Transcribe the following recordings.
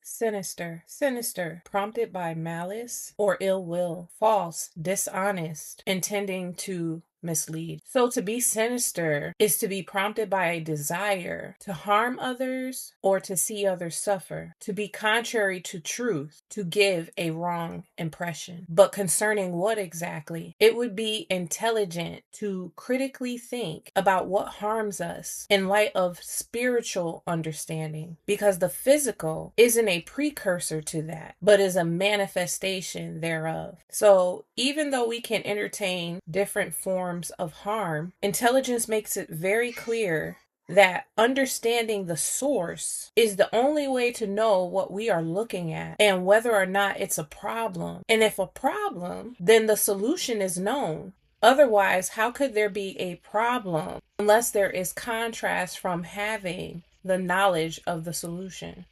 Sinister, sinister, prompted by malice or ill will, false, dishonest, intending to mislead. So to be sinister is to be prompted by a desire to harm others or to see others suffer, to be contrary to truth, to give a wrong impression. But concerning what exactly? It would be intelligent to critically think about what harms us in light of spiritual understanding, because the physical isn't a precursor to that, but is a manifestation thereof. So even though we can entertain different forms of harm, intelligence makes it very clear that understanding the source is the only way to know what we are looking at and whether or not it's a problem. And if a problem, then the solution is known. Otherwise, how could there be a problem unless there is contrast from having the knowledge of the solution?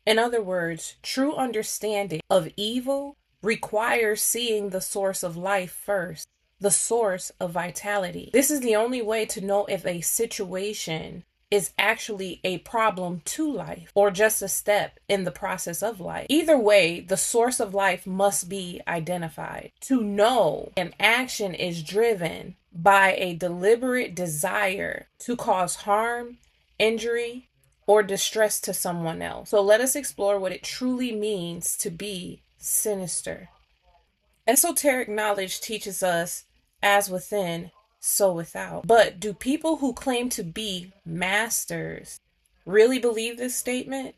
In other words, true understanding of evil requires seeing the source of life first, the source of vitality. This is the only way to know if a situation is actually a problem to life or just a step in the process of life. Either way, the source of life must be identified. To know an action is driven by a deliberate desire to cause harm, injury, or distress to someone else. So let us explore what it truly means to be sinister. Esoteric knowledge teaches us, as within, so without. But do people who claim to be masters really believe this statement?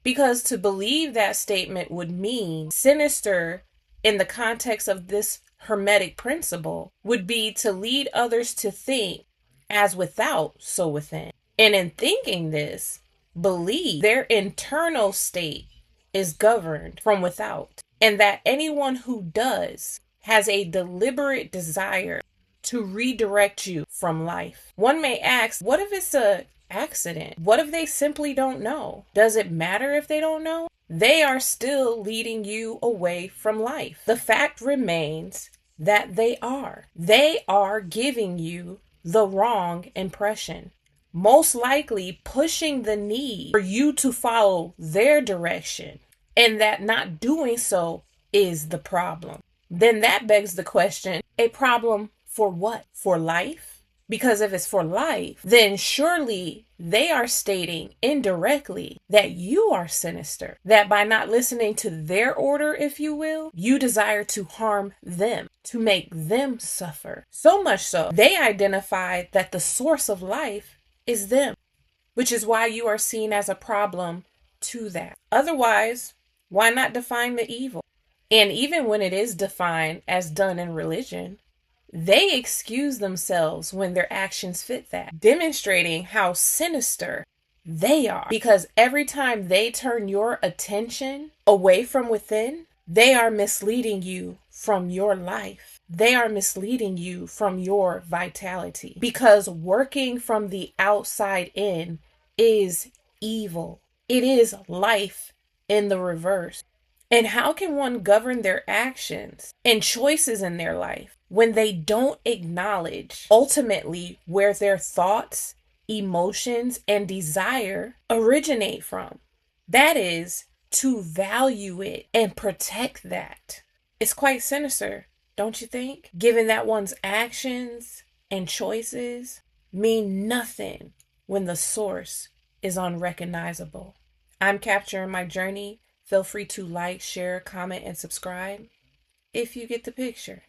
Because to believe that statement would mean sinister in the context of this Hermetic principle would be to lead others to think, as without, so within. And in thinking this, believe their internal state is governed from without, and that anyone who does has a deliberate desire to redirect you from life. One may ask, what if it's an accident? What if they simply don't know? Does it matter if they don't know? They are still leading you away from life. The fact remains that they are. They are giving you the wrong impression, most likely pushing the need for you to follow their direction, and that not doing so is the problem. Then that begs the question, a problem for what? For life? Because if it's for life, then surely they are stating indirectly that you are sinister, that by not listening to their order, if you will, you desire to harm them, to make them suffer. So much so, they identify that the source of life is them, which is why you are seen as a problem to that. Otherwise, why not define the evil? And even when it is defined as done in religion, they excuse themselves when their actions fit that, demonstrating how sinister they are. Because every time they turn your attention away from within, they are misleading you from your life. They are misleading you from your vitality. Because working from the outside in is evil. It is life in the reverse. And how can one govern their actions and choices in their life when they don't acknowledge ultimately where their thoughts, emotions, and desire originate from? That is, to value it and protect that. It's quite sinister, don't you think? Given that one's actions and choices mean nothing when the source is unrecognizable. I'm capturing my journey. Feel free to like, share, comment, and subscribe if you get the picture.